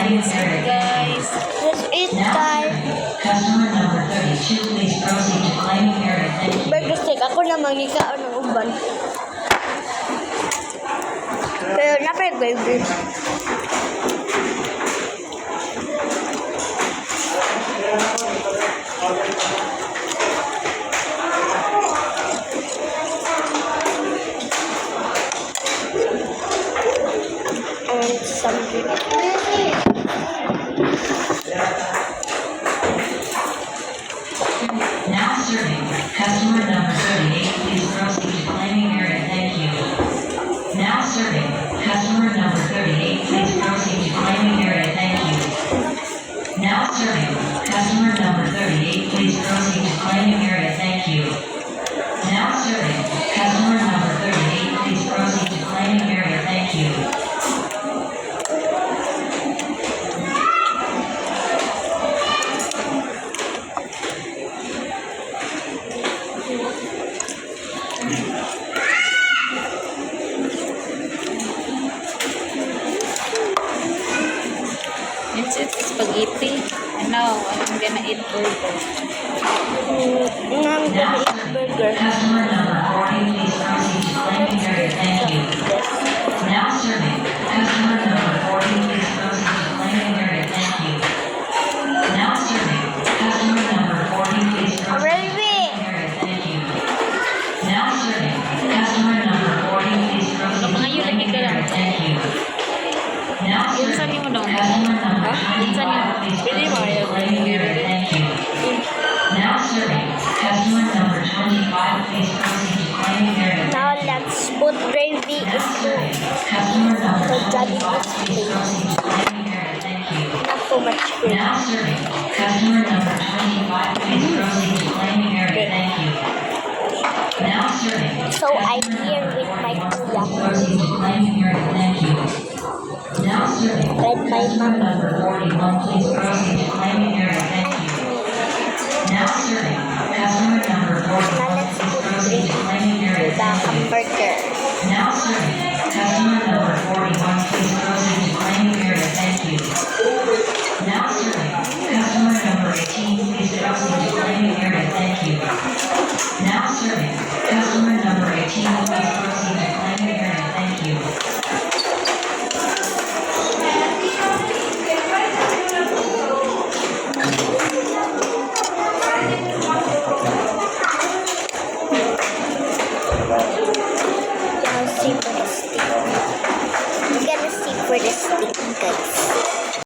claiming area. Guys, Let's eat Now guys. serving customer number 32, please proceed to claiming area. Thank you. Burger steak. Ako na mangikaon ng uban. Pero napag-burger. And something. Now serving customer number 38, please proceed to claiming area. Thank you. Now serving customer number 38, please proceed to claiming area. Thank you. Now serving customer number 38, please proceed to claiming area. Thank you. Now serving customer number 38, please proceed to claiming area. Thank you. it's spaghetti. And now, I'm gonna eat burger. I'm gonna eat burger. Customer number 40, please proceed to claiming area. Thank you. Now serving customer number 40, please proceed to claiming area. Thank you. Now serving customer number 40, please proceed to claiming area. Thank you. Now serving customer number 40, please proceed to claiming area. Thank you. Now Yunsan serving mo daw. customer number Yunsan 25, please Pili proceed mo. to claiming area. Thank you. Now serving customer number 25, please proceed to claiming area. Now let's put gravy Now into serving customer number the Johnny 25, please Biscuit. proceed to claiming area. Thank you. Not so much gravy. Now serving customer number 25, please proceed to claiming area. Thank you. Now serving So I'm customer here number with my 41, kuya. please proceed to claiming area. Thank you. Now serving Red by customer mom. number 41, please proceed to claiming area. Thank you. Now serving customer number 41, Now let's please put proceed to claiming area. the Thank you. hamburger. Now serving customer number 41, please proceed